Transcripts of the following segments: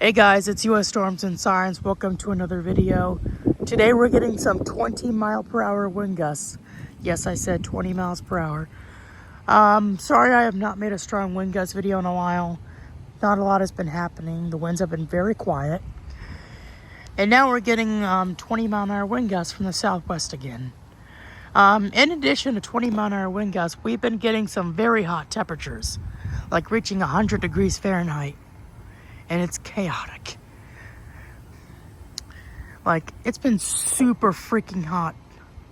Hey guys, it's US Storms and Sirens. Welcome to another video. Today we're getting some 20-mile-per-hour wind gusts. Yes, I said 20 miles per hour. Sorry I have not made a strong wind gust video in a while. Not a lot has been happening. The winds have been very quiet. And now we're getting 20-mile-an-hour wind gusts from the southwest again. In addition to 20-mile-an-hour wind gusts, we've been getting some very hot temperatures, like reaching 100 degrees Fahrenheit. And it's chaotic. Like, it's been super freaking hot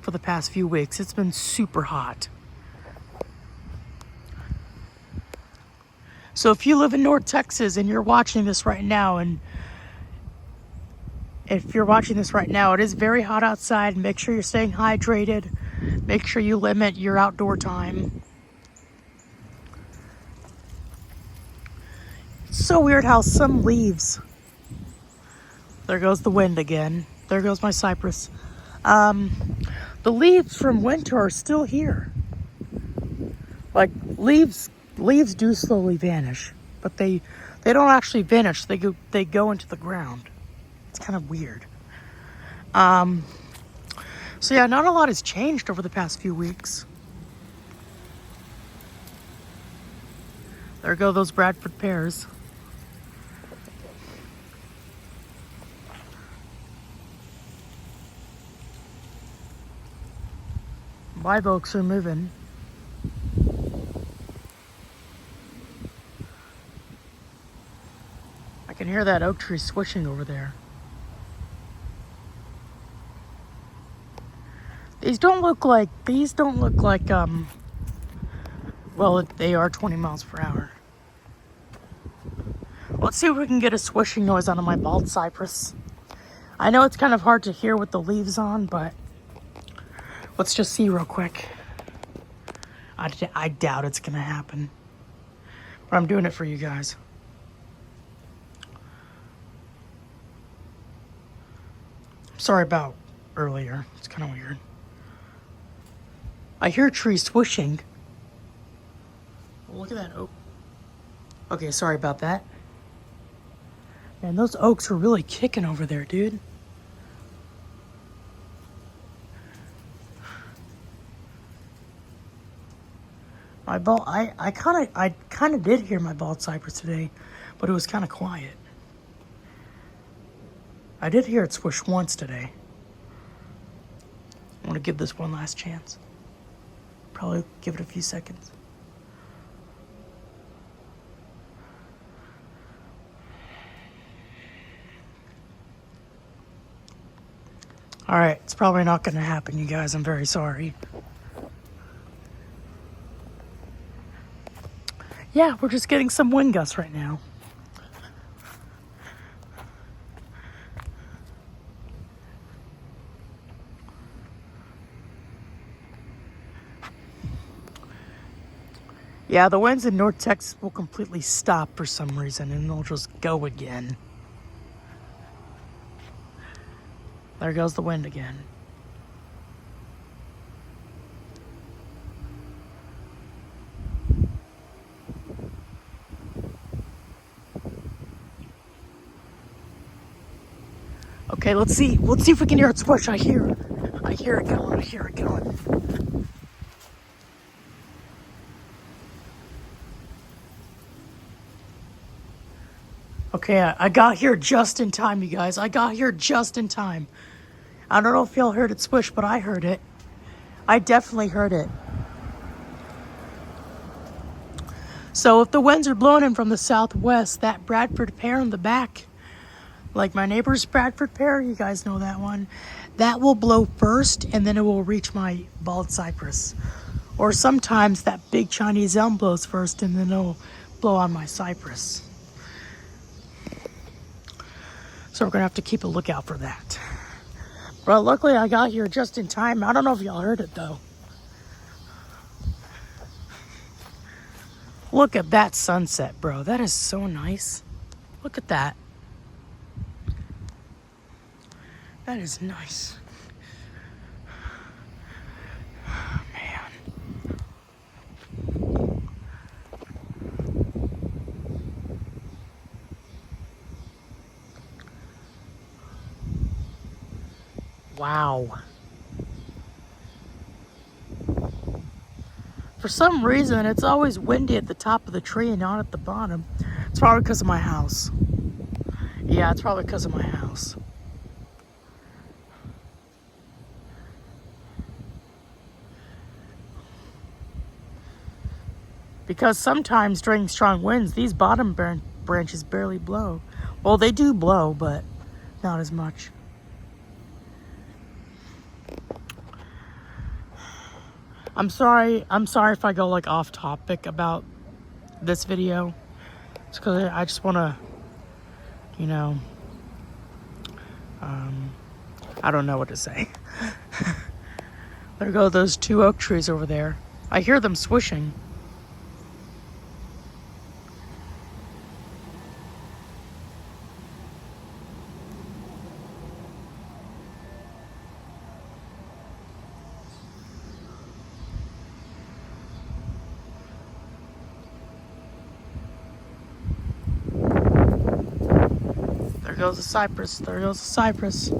for the past few weeks. It's been super hot. So if you live in North Texas and you're watching this right now, it is very hot outside. Make sure you're staying hydrated. Make sure you limit your outdoor time. It's so weird how some leaves... There goes the wind again. There goes my cypress. The leaves from winter are still here. Like, leaves do slowly vanish, but they don't actually vanish. They go into the ground. It's kind of weird. So yeah, not a lot has changed over the past few weeks. There go those Bradford pears. Live oaks are moving. I can hear that oak tree swishing over there. These don't look like, well, they are 20 miles per hour. Let's see if we can get a swishing noise out of my bald cypress. I know it's kind of hard to hear with the leaves on, but let's just see real quick. I doubt it's gonna happen, but I'm doing it for you guys. Sorry about earlier. It's kind of weird. I hear trees swishing. Oh, look at that oak. Okay, sorry about that. Man, those oaks are really kicking over there, dude. I kind of did hear my bald cypress today, but it was kind of quiet. I did hear it swish once today. I want to give this one last chance. Probably give it a few seconds. All right, it's probably not going to happen, you guys. I'm very sorry. Yeah, we're just getting some wind gusts right now. Yeah, the winds in North Texas will completely stop for some reason, and they'll just go again. There goes the wind again. Okay, let's see if we can hear it swish. I hear it going. Okay, I got here just in time, you guys. I got here just in time. I don't know if y'all heard it swish, but I heard it. I definitely heard it. So if the winds are blowing in from the southwest, that Bradford pear in the back, like my neighbor's Bradford pear, you guys know that one, that will blow first, and then it will reach my bald cypress. Or sometimes that big Chinese elm blows first, and then it'll blow on my cypress. So we're gonna have to keep a lookout for that. But luckily I got here just in time. I don't know if y'all heard it though. Look at that sunset, bro. That is so nice. Look at that. That is nice. Man. Wow. For some reason, it's always windy at the top of the tree and not at the bottom. It's probably because of my house. Yeah, it's probably because of my house. Because sometimes during strong winds, these bottom branches barely blow. Well, they do blow, but not as much. I'm sorry if I go like off topic about this video. It's because I just want to, you know, I don't know what to say. There go those 2 oak trees over there. I hear them swishing. There goes the cypress. There goes the cypress.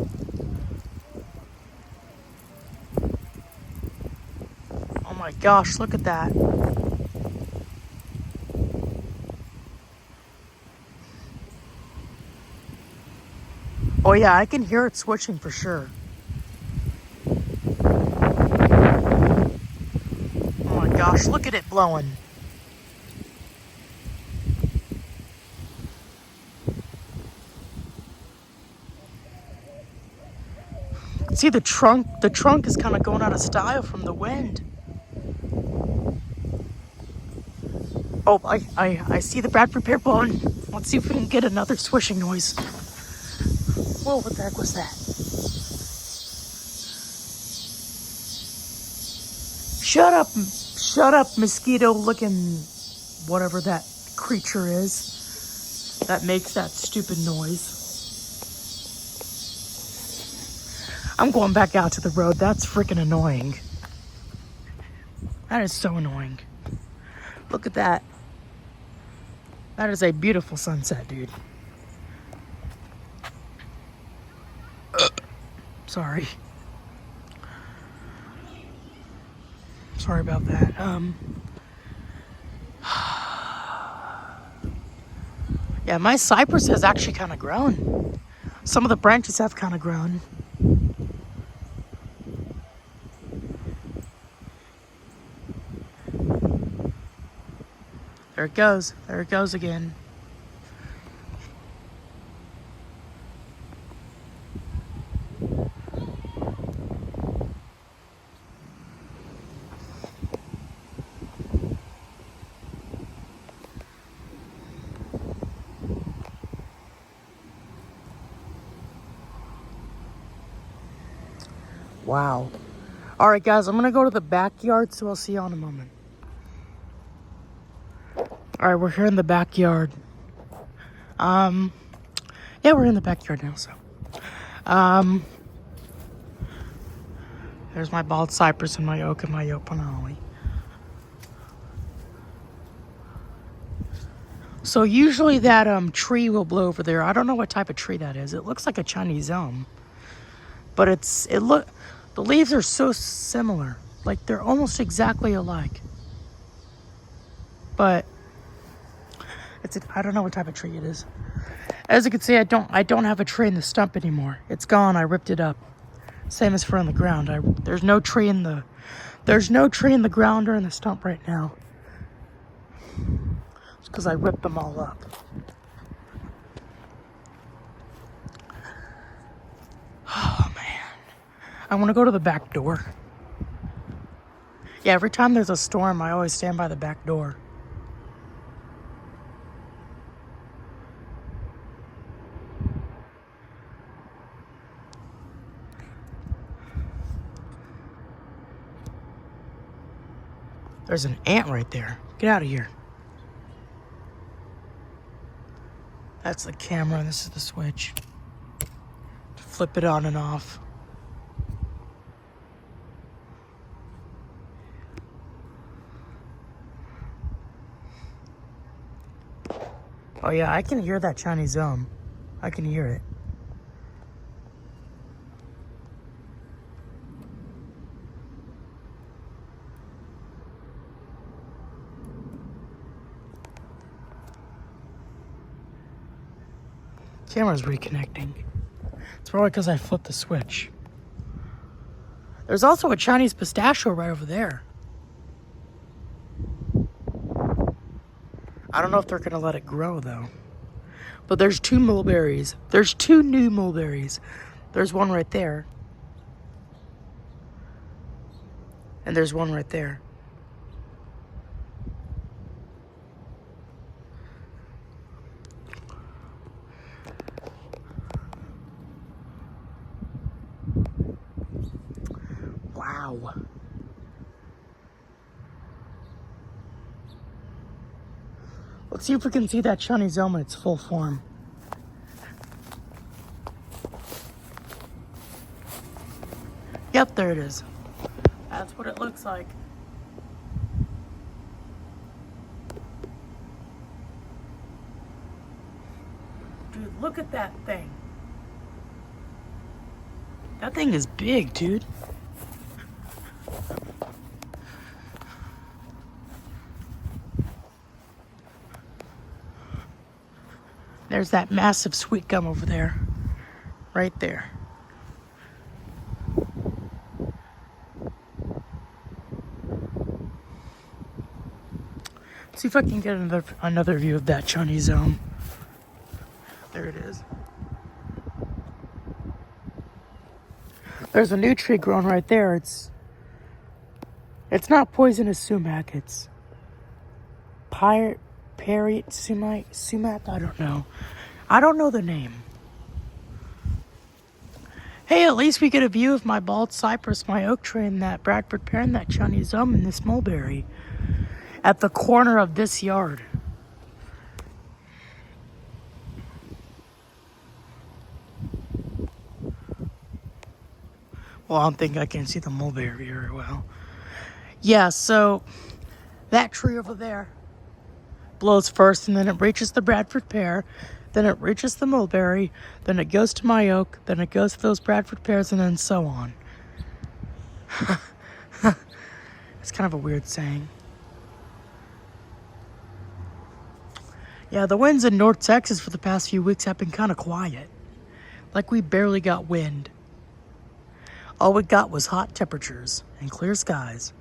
Oh my gosh, look at that. Oh yeah, I can hear it switching for sure. Oh my gosh, look at it blowing. See the trunk is kind of going out of style from the wind. Oh, I see the Bradford pear blowing. Let's see if we can get another swishing noise. Whoa, what the heck was that? Shut up, mosquito looking whatever that creature is that makes that stupid noise. I'm going back out to the road. That's freaking annoying. That is so annoying. Look at that. That is a beautiful sunset, dude. Sorry. Sorry about that. Yeah, my cypress has actually kind of grown. Some of the branches have kind of grown. There it goes. There it goes again. Wow. All right, guys, I'm going to go to the backyard, so I'll see you in a moment. All right, we're here in the backyard. Yeah, we're in the backyard now, so. There's my bald cypress and my oak and my yopanali. So usually that tree will blow over there. I don't know what type of tree that is. It looks like a Chinese elm. But the leaves are so similar. Like they're almost exactly alike. But I don't know what type of tree it is. As you can see, I don't have a tree in the stump anymore. It's gone. I ripped it up. Same as for on the ground. There's no tree in the ground or in the stump right now. It's because I ripped them all up. Oh man. I want to go to the back door. Yeah, every time there's a storm, I always stand by the back door. There's an ant right there. Get out of here. That's the camera, and this is the switch. To flip it on and off. Oh yeah, I can hear that Chinese elm. I can hear it. Camera's reconnecting. It's probably because I flipped the switch. There's also a Chinese pistachio right over there. I don't know if they're going to let it grow, though. But there's 2 mulberries. There's 2 new mulberries. There's one right there. And there's one right there. Wow. Let's see if we can see that Chinese elm in its full form. Yep, there it is. That's what it looks like. Dude, look at that thing. That thing is big, dude. There's that massive sweet gum over there. Right there. See if I can get another view of that Chinese elm. There it is. There's a new tree growing right there. It's not poisonous sumac. It's sumac. I don't know. I don't know the name. Hey, at least we get a view of my bald cypress, my oak tree, and that Bradford pear, and that Chinese elm, and this mulberry at the corner of this yard. Well, I don't think I can see the mulberry very well. Yeah, so that tree over there blows first, and then it reaches the Bradford pear, then it reaches the mulberry, then it goes to my oak, then it goes to those Bradford pears, and then so on. It's kind of a weird saying. Yeah, the winds in North Texas for the past few weeks have been kind of quiet. Like we barely got wind. All we got was hot temperatures and clear skies.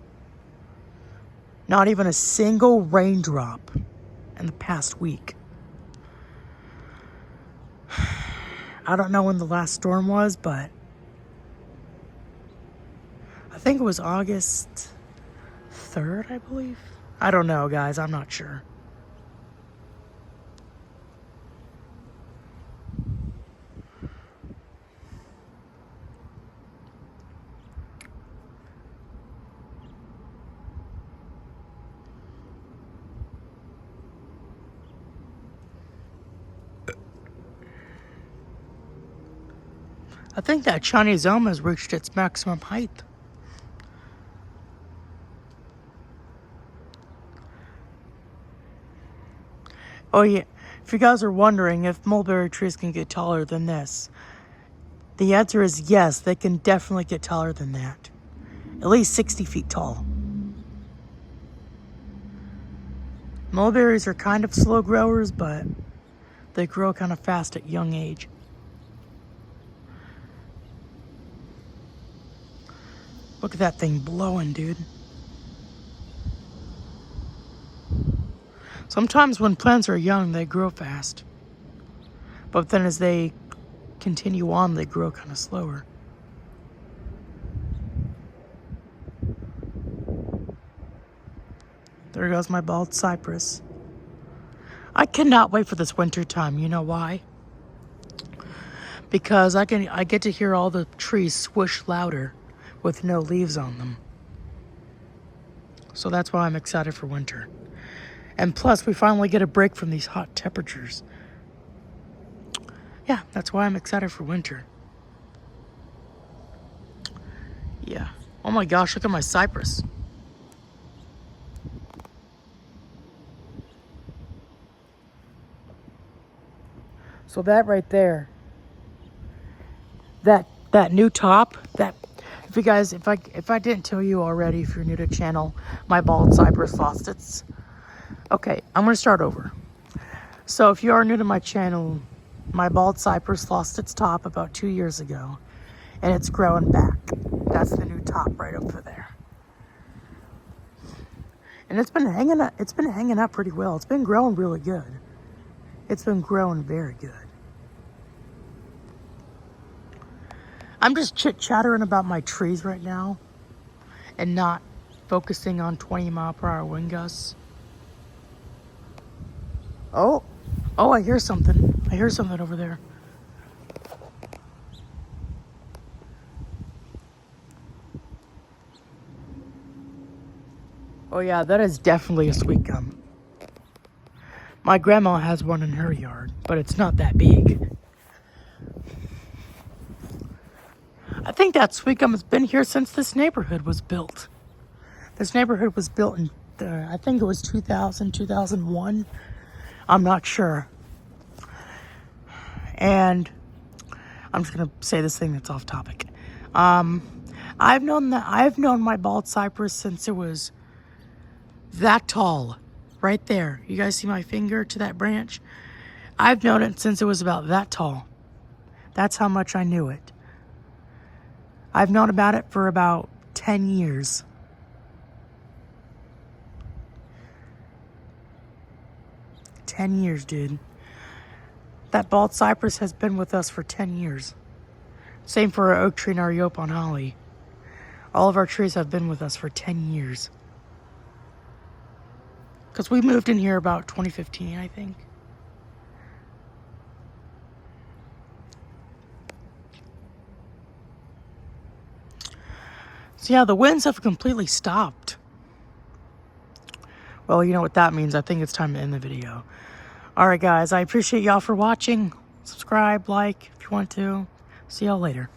Not even a single raindrop in the past week. I don't know when the last storm was, but I think it was August 3rd, I believe. I don't know, guys. I'm not sure. I think that Chinese elm has reached its maximum height. Oh yeah, if you guys are wondering if mulberry trees can get taller than this, the answer is yes, they can definitely get taller than that. At least 60 feet tall. Mulberries are kind of slow growers, but they grow kind of fast at young age. Look at that thing blowing, dude. Sometimes when plants are young, they grow fast. But then as they continue on, they grow kind of slower. There goes my bald cypress. I cannot wait for this winter time. You know why? Because I get to hear all the trees swoosh louder with no leaves on them. So that's why I'm excited for winter. And plus, we finally get a break from these hot temperatures. Yeah, that's why I'm excited for winter. Yeah. Oh my gosh, look at my cypress. So that right there, that new top, if you guys, if I didn't tell you already, if you're new to the channel, my bald cypress lost its. Okay, I'm gonna start over. So if you are new to my channel, My bald cypress lost its top about 2 years ago, and it's growing back. That's the new top right over there. And it's been hanging up pretty well. It's been growing really good. It's been growing very good. I'm just chit-chattering about my trees right now and not focusing on 20-mile-per-hour wind gusts. Oh, I hear something. I hear something over there. Oh yeah, that is definitely a sweet gum. My grandma has one in her yard, but it's not that big. I think that sweet gum has been here since this neighborhood was built. This neighborhood was built in, I think it was 2000, 2001. I'm not sure. And I'm just gonna say this thing that's off topic. I've known my bald cypress since it was that tall, right there. You guys see my finger to that branch? I've known it since it was about that tall. That's how much I knew it. I've known about it for about 10 years. Dude. That bald cypress has been with us for 10 years. Same for our oak tree and our Yopon holly. All of our trees have been with us for 10 years. Because we moved in here about 2015, I think. So yeah, the winds have completely stopped. Well, you know what that means. I think it's time to end the video. Alright guys, I appreciate y'all for watching. Subscribe, like, if you want to. See y'all later.